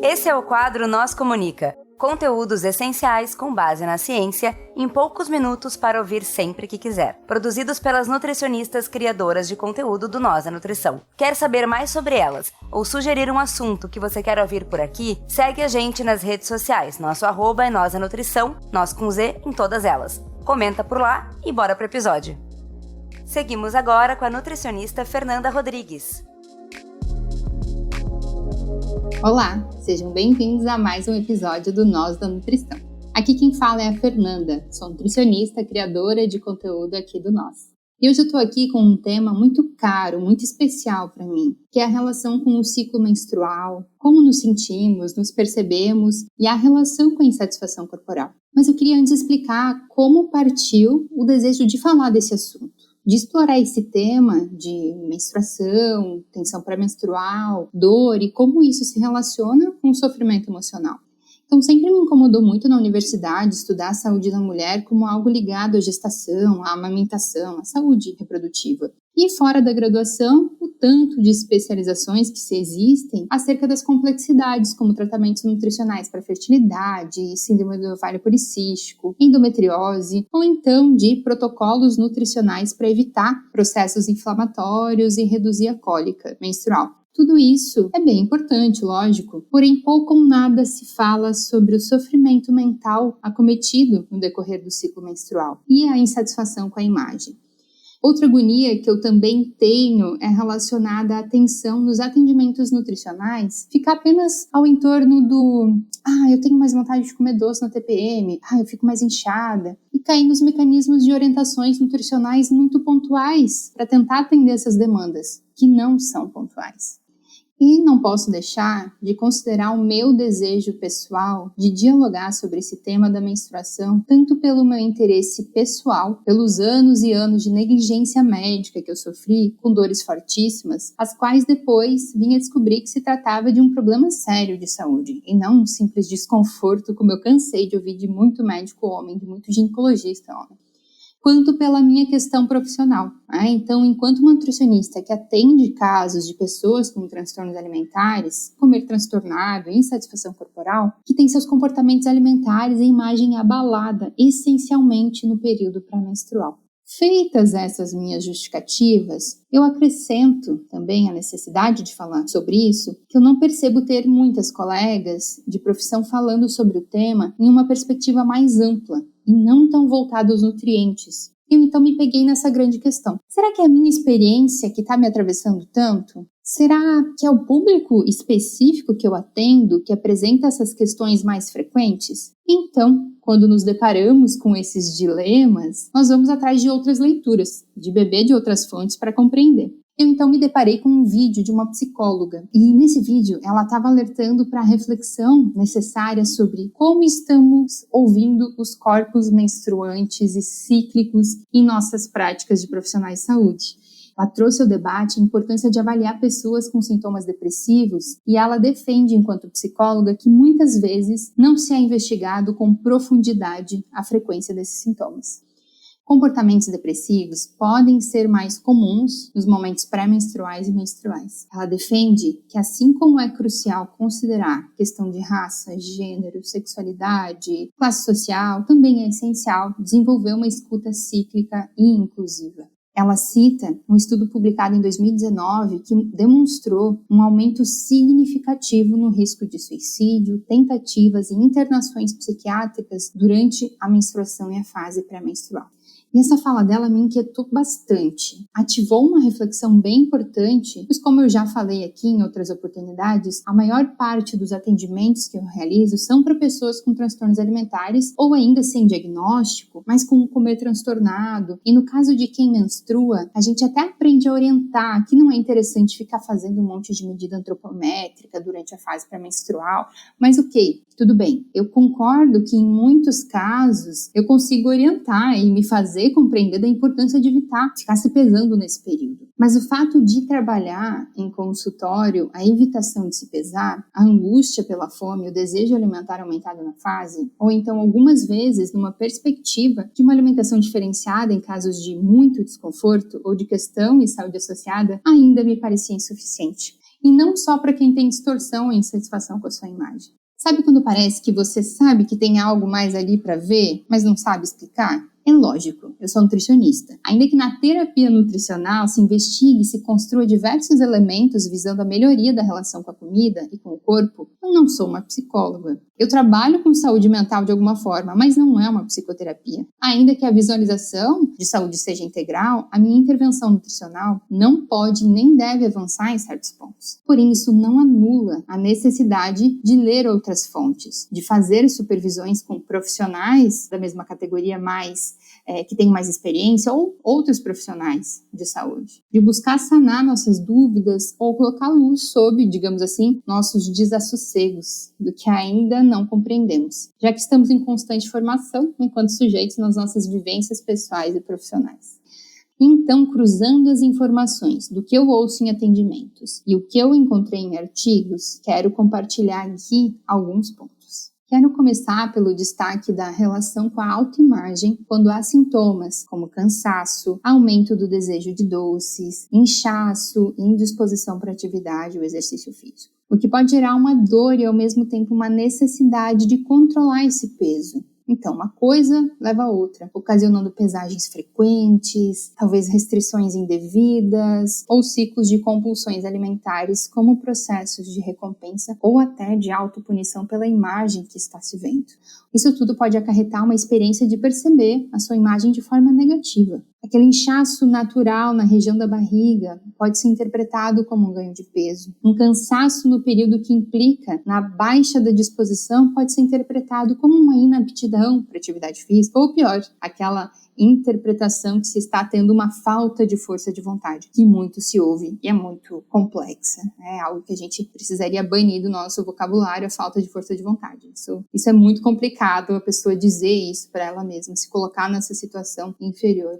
Esse é o quadro Nós Comunica. Conteúdos essenciais com base na ciência, em poucos minutos para ouvir sempre que quiser. Produzidos pelas nutricionistas criadoras de conteúdo do Nós a Nutrição. Quer saber mais sobre elas ou sugerir um assunto que você quer ouvir por aqui? Segue a gente nas redes sociais. Nosso @ é Nós a Nutrição, nós com Z em todas elas. Comenta por lá e bora pro episódio. Seguimos agora com a nutricionista Fernanda Rodrigues. Olá, sejam bem-vindos a mais um episódio do Nós da Nutrição. Aqui quem fala é a Fernanda, sou nutricionista, criadora de conteúdo aqui do Nós. E hoje eu estou aqui com um tema muito caro, muito especial para mim, que é a relação com o ciclo menstrual, como nos sentimos, nos percebemos e a relação com a insatisfação corporal. Mas eu queria antes explicar como partiu o desejo de falar desse assunto, de explorar esse tema de menstruação, tensão pré-menstrual, dor e como isso se relaciona com o sofrimento emocional. Então, sempre me incomodou muito na universidade estudar a saúde da mulher como algo ligado à gestação, à amamentação, à saúde reprodutiva. E fora da graduação, o tanto de especializações que se existem acerca das complexidades, como tratamentos nutricionais para fertilidade, síndrome do ovário policístico, endometriose, ou então de protocolos nutricionais para evitar processos inflamatórios e reduzir a cólica menstrual. Tudo isso é bem importante, lógico, porém pouco ou nada se fala sobre o sofrimento mental acometido no decorrer do ciclo menstrual e a insatisfação com a imagem. Outra agonia que eu também tenho é relacionada à tensão nos atendimentos nutricionais, ficar apenas ao entorno do eu tenho mais vontade de comer doce na TPM, eu fico mais inchada, e cair nos mecanismos de orientações nutricionais muito pontuais para tentar atender essas demandas, que não são pontuais. E não posso deixar de considerar o meu desejo pessoal de dialogar sobre esse tema da menstruação, tanto pelo meu interesse pessoal, pelos anos e anos de negligência médica que eu sofri, com dores fortíssimas, as quais depois vim a descobrir que se tratava de um problema sério de saúde, e não um simples desconforto, como eu cansei de ouvir de muito médico homem, de muito ginecologista homem, quanto pela minha questão profissional. Então, enquanto uma nutricionista que atende casos de pessoas com transtornos alimentares, comer transtornado, insatisfação corporal, que tem seus comportamentos alimentares e imagem abalada, essencialmente no período pré-menstrual. Feitas essas minhas justificativas, eu acrescento também a necessidade de falar sobre isso, que eu não percebo ter muitas colegas de profissão falando sobre o tema em uma perspectiva mais ampla e não tão voltada aos nutrientes. Eu então me peguei nessa grande questão. Será que é a minha experiência que está me atravessando tanto? Será que é o público específico que eu atendo que apresenta essas questões mais frequentes? Então, quando nos deparamos com esses dilemas, nós vamos atrás de outras leituras, de beber de outras fontes para compreender. Eu então me deparei com um vídeo de uma psicóloga e nesse vídeo ela estava alertando para a reflexão necessária sobre como estamos ouvindo os corpos menstruantes e cíclicos em nossas práticas de profissionais de saúde. Ela trouxe ao debate a importância de avaliar pessoas com sintomas depressivos e ela defende, enquanto psicóloga, que muitas vezes não se é investigado com profundidade a frequência desses sintomas. Comportamentos depressivos podem ser mais comuns nos momentos pré-menstruais e menstruais. Ela defende que, assim como é crucial considerar questão de raça, gênero, sexualidade, classe social, também é essencial desenvolver uma escuta cíclica e inclusiva. Ela cita um estudo publicado em 2019 que demonstrou um aumento significativo no risco de suicídio, tentativas e internações psiquiátricas durante a menstruação e a fase pré-menstrual. E essa fala dela me inquietou bastante, ativou uma reflexão bem importante, pois como eu já falei aqui em outras oportunidades, a maior parte dos atendimentos que eu realizo são para pessoas com transtornos alimentares ou ainda sem diagnóstico, mas com um comer transtornado. E no caso de quem menstrua, a gente até aprende a orientar que não é interessante ficar fazendo um monte de medida antropométrica durante a fase pré-menstrual, mas ok, tudo bem. Eu concordo que em muitos casos eu consigo orientar e me fazer compreender da importância de evitar ficar se pesando nesse período. Mas o fato de trabalhar em consultório a evitação de se pesar, a angústia pela fome, o desejo alimentar aumentado na fase, ou então algumas vezes numa perspectiva de uma alimentação diferenciada em casos de muito desconforto ou de questão e saúde associada, ainda me parecia insuficiente. E não só para quem tem distorção ou insatisfação com a sua imagem. Sabe quando parece que você sabe que tem algo mais ali para ver, mas não sabe explicar? É lógico, eu sou nutricionista. Ainda que na terapia nutricional se investigue e se construa diversos elementos visando a melhoria da relação com a comida e com o corpo, eu não sou uma psicóloga. Eu trabalho com saúde mental de alguma forma, mas não é uma psicoterapia. Ainda que a visualização de saúde seja integral, a minha intervenção nutricional não pode nem deve avançar em certos pontos. Porém, isso não anula a necessidade de ler outras fontes, de fazer supervisões com profissionais da mesma categoria que têm mais experiência ou outros profissionais de saúde, de buscar sanar nossas dúvidas ou colocar luz sobre, digamos assim, nossos desassossegos do que ainda não compreendemos, já que estamos em constante formação enquanto sujeitos nas nossas vivências pessoais e profissionais. Então, cruzando as informações do que eu ouço em atendimentos e o que eu encontrei em artigos, quero compartilhar aqui alguns pontos. Quero começar pelo destaque da relação com a autoimagem quando há sintomas como cansaço, aumento do desejo de doces, inchaço e indisposição para a atividade ou exercício físico. O que pode gerar uma dor e ao mesmo tempo uma necessidade de controlar esse peso. Então, uma coisa leva a outra, ocasionando pesagens frequentes, talvez restrições indevidas ou ciclos de compulsões alimentares como processos de recompensa ou até de autopunição pela imagem que está se vendo. Isso tudo pode acarretar uma experiência de perceber a sua imagem de forma negativa. Aquele inchaço natural na região da barriga pode ser interpretado como um ganho de peso. Um cansaço no período que implica na baixa da disposição pode ser interpretado como uma inaptidão para atividade física, ou pior, aquela interpretação que se está tendo uma falta de força de vontade, que muito se ouve e é muito complexa. É algo que a gente precisaria banir do nosso vocabulário, a falta de força de vontade. Isso é muito complicado, a pessoa dizer isso para ela mesma, se colocar nessa situação inferior.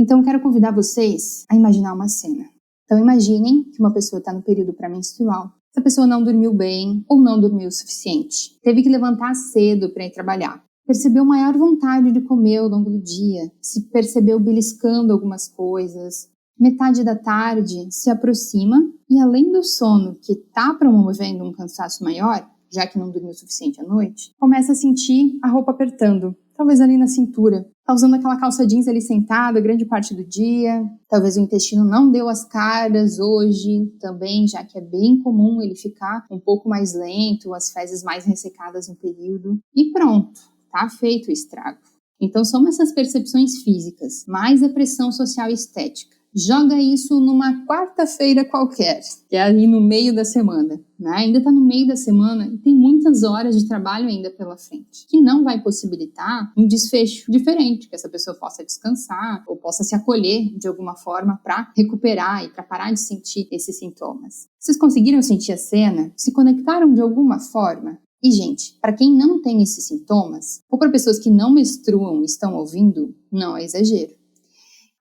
Então, eu quero convidar vocês a imaginar uma cena. Então, imaginem que uma pessoa está no período pré-menstrual. Essa pessoa não dormiu bem ou não dormiu o suficiente. Teve que levantar cedo para ir trabalhar. Percebeu maior vontade de comer ao longo do dia. Se percebeu beliscando algumas coisas. Metade da tarde se aproxima e, além do sono que está promovendo um cansaço maior, já que não dormiu o suficiente à noite, começa a sentir a roupa apertando. Talvez ali na cintura. Tá usando aquela calça jeans ali sentada grande parte do dia. Talvez o intestino não deu as caras hoje também, já que é bem comum ele ficar um pouco mais lento, as fezes mais ressecadas no período. E pronto, tá feito o estrago. Então são essas percepções físicas, mais a pressão social e estética. Joga isso numa quarta-feira qualquer, que é ali no meio da semana, né? Ainda está no meio da semana e tem muitas horas de trabalho ainda pela frente, que não vai possibilitar um desfecho diferente, que essa pessoa possa descansar ou possa se acolher de alguma forma para recuperar e para parar de sentir esses sintomas. Vocês conseguiram sentir a cena? Se conectaram de alguma forma? E, gente, para quem não tem esses sintomas, ou para pessoas que não menstruam e estão ouvindo, não é exagero.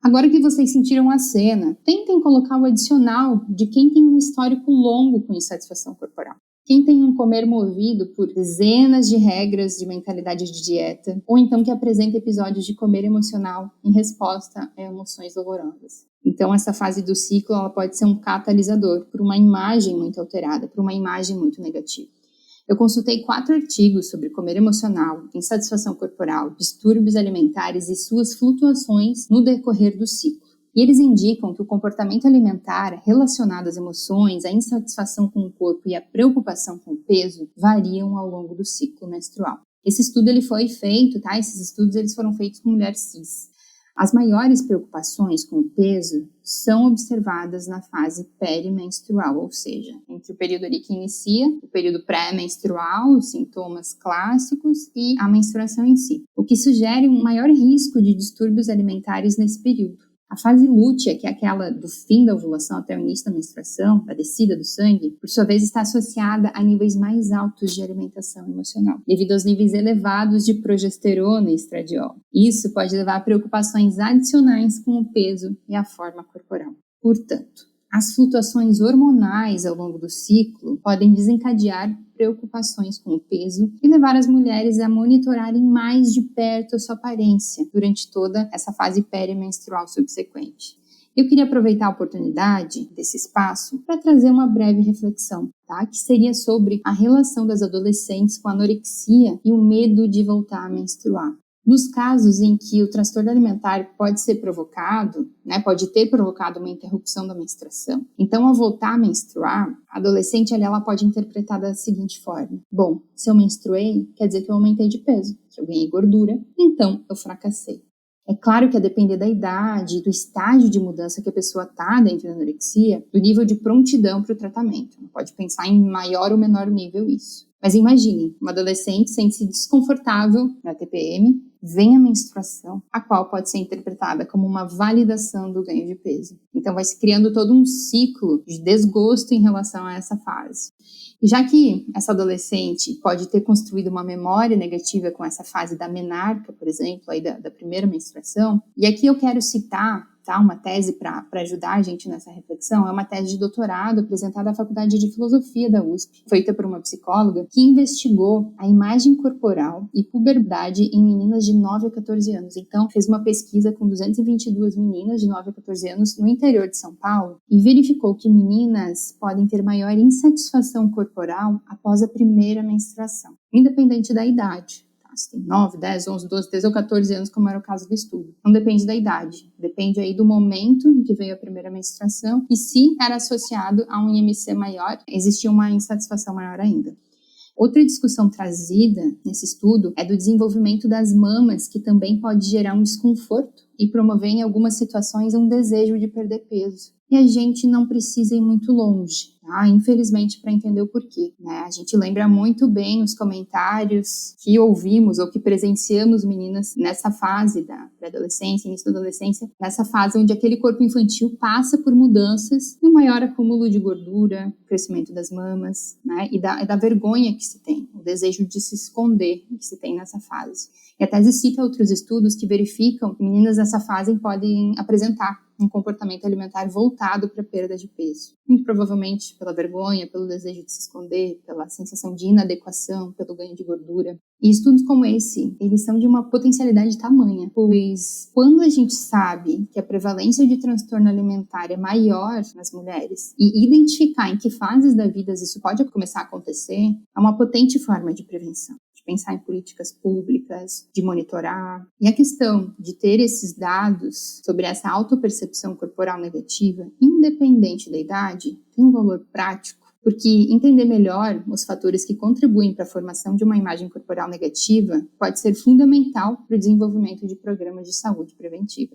Agora que vocês sentiram a cena, tentem colocar o adicional de quem tem um histórico longo com insatisfação corporal. Quem tem um comer movido por dezenas de regras de mentalidade de dieta, ou então que apresenta episódios de comer emocional em resposta a emoções dolorosas. Então, essa fase do ciclo ela pode ser um catalisador por uma imagem muito alterada, por uma imagem muito negativa. Eu consultei 4 artigos sobre comer emocional, insatisfação corporal, distúrbios alimentares e suas flutuações no decorrer do ciclo. E eles indicam que o comportamento alimentar relacionado às emoções, à insatisfação com o corpo e à preocupação com o peso variam ao longo do ciclo menstrual. Esse estudo foi feito, esses estudos eles foram feitos com mulheres cis. As maiores preocupações com o peso são observadas na fase perimenstrual, ou seja, entre o período ali que inicia, o período pré-menstrual, os sintomas clássicos e a menstruação em si, o que sugere um maior risco de distúrbios alimentares nesse período. A fase lútea, que é aquela do fim da ovulação até o início da menstruação, da descida do sangue, por sua vez está associada a níveis mais altos de alimentação emocional, devido aos níveis elevados de progesterona e estradiol. Isso pode levar a preocupações adicionais com o peso e a forma corporal. Portanto, as flutuações hormonais ao longo do ciclo podem desencadear preocupações com o peso e levar as mulheres a monitorarem mais de perto a sua aparência durante toda essa fase perimenstrual subsequente. Eu queria aproveitar a oportunidade desse espaço para trazer uma breve reflexão, tá? Que seria sobre a relação das adolescentes com a anorexia e o medo de voltar a menstruar. Nos casos em que o transtorno alimentar pode ser provocado, pode ter provocado uma interrupção da menstruação, então ao voltar a menstruar, a adolescente ela pode interpretar da seguinte forma: bom, se eu menstruei, quer dizer que eu aumentei de peso, que eu ganhei gordura, então eu fracassei. É claro que a depender da idade, do estágio de mudança que a pessoa está dentro da anorexia, do nível de prontidão para o tratamento. Não pode pensar em maior ou menor nível isso. Mas imagine, uma adolescente sente-se desconfortável na TPM, vem a menstruação, a qual pode ser interpretada como uma validação do ganho de peso. Então vai se criando todo um ciclo de desgosto em relação a essa fase. E já que essa adolescente pode ter construído uma memória negativa com essa fase da menarca, por exemplo, aí da primeira menstruação, e aqui eu quero citar uma tese para ajudar a gente nessa reflexão, é uma tese de doutorado apresentada à Faculdade de Filosofia da USP, feita por uma psicóloga que investigou a imagem corporal e puberdade em meninas de 9 a 14 anos. Então, fez uma pesquisa com 222 meninas de 9 a 14 anos no interior de São Paulo e verificou que meninas podem ter maior insatisfação corporal após a primeira menstruação, independente da idade. Se tem 9, 10, 11, 12, 13 ou 14 anos, como era o caso do estudo. Não depende da idade, depende aí do momento em que veio a primeira menstruação e se era associado a um IMC maior, existia uma insatisfação maior ainda. Outra discussão trazida nesse estudo é do desenvolvimento das mamas, que também pode gerar um desconforto e promover em algumas situações um desejo de perder peso. E a gente não precisa ir muito longe, tá? Infelizmente, para entender o porquê, A gente lembra muito bem os comentários que ouvimos ou que presenciamos meninas nessa fase da pré-adolescência, início da adolescência, nessa fase onde aquele corpo infantil passa por mudanças e um maior acúmulo de gordura, crescimento das mamas, e da vergonha que se tem, o desejo de se esconder que se tem nessa fase. E a tese cita outros estudos que verificam que meninas nessa fase podem apresentar um comportamento alimentar voltado para a perda de peso. Muito provavelmente pela vergonha, pelo desejo de se esconder, pela sensação de inadequação, pelo ganho de gordura. E estudos como esse, eles são de uma potencialidade tamanha, pois quando a gente sabe que a prevalência de transtorno alimentar é maior nas mulheres e identificar em que fases da vida isso pode começar a acontecer, é uma potente forma de prevenção. Pensar em políticas públicas, de monitorar. E a questão de ter esses dados sobre essa autopercepção corporal negativa, independente da idade, tem um valor prático, porque entender melhor os fatores que contribuem para a formação de uma imagem corporal negativa pode ser fundamental para o desenvolvimento de programas de saúde preventiva.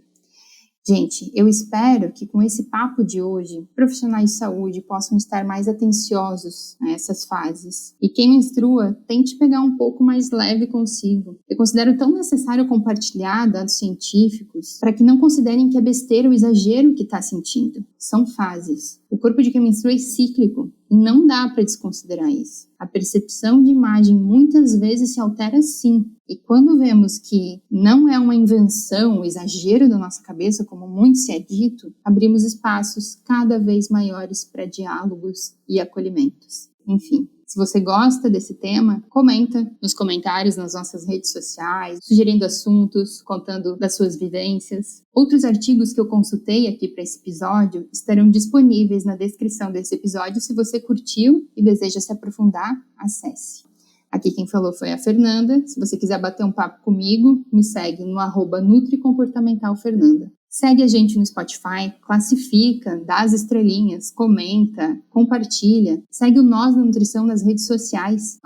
Gente, eu espero que com esse papo de hoje, profissionais de saúde possam estar mais atenciosos a essas fases. E quem menstrua, tente pegar um pouco mais leve consigo. Eu considero tão necessário compartilhar dados científicos para que não considerem que é besteira ou exagero que está sentindo. São fases. O corpo de quem menstrua é cíclico e não dá para desconsiderar isso. A percepção de imagem muitas vezes se altera sim. E quando vemos que não é uma invenção, um exagero da nossa cabeça, como muito se é dito, abrimos espaços cada vez maiores para diálogos e acolhimentos. Enfim, se você gosta desse tema, comenta nos comentários nas nossas redes sociais, sugerindo assuntos, contando das suas vivências. Outros artigos que eu consultei aqui para esse episódio estarão disponíveis na descrição desse episódio. Se você curtiu e deseja se aprofundar, acesse. Aqui quem falou foi a Fernanda. Se você quiser bater um papo comigo, me segue no @NutriComportamentalFernanda. Segue a gente no Spotify, classifica, dá as estrelinhas, comenta, compartilha. Segue o Nós da Nutrição nas redes sociais,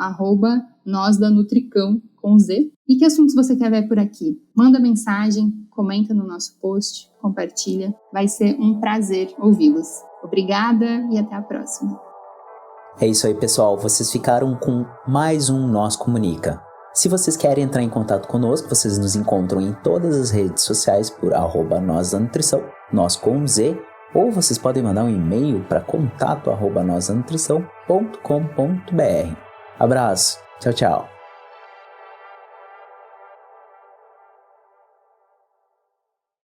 @NósDaNutricão, com Z. E que assuntos você quer ver por aqui? Manda mensagem, comenta no nosso post, compartilha. Vai ser um prazer ouvi-los. Obrigada e até a próxima. É isso aí, pessoal. Vocês ficaram com mais um Nós Comunica. Se vocês querem entrar em contato conosco, vocês nos encontram em todas as redes sociais por @NósDaNutrição, nós com Z, ou vocês podem mandar um e-mail para contato@nósdanutrição.com.br. Abraço, tchau, tchau.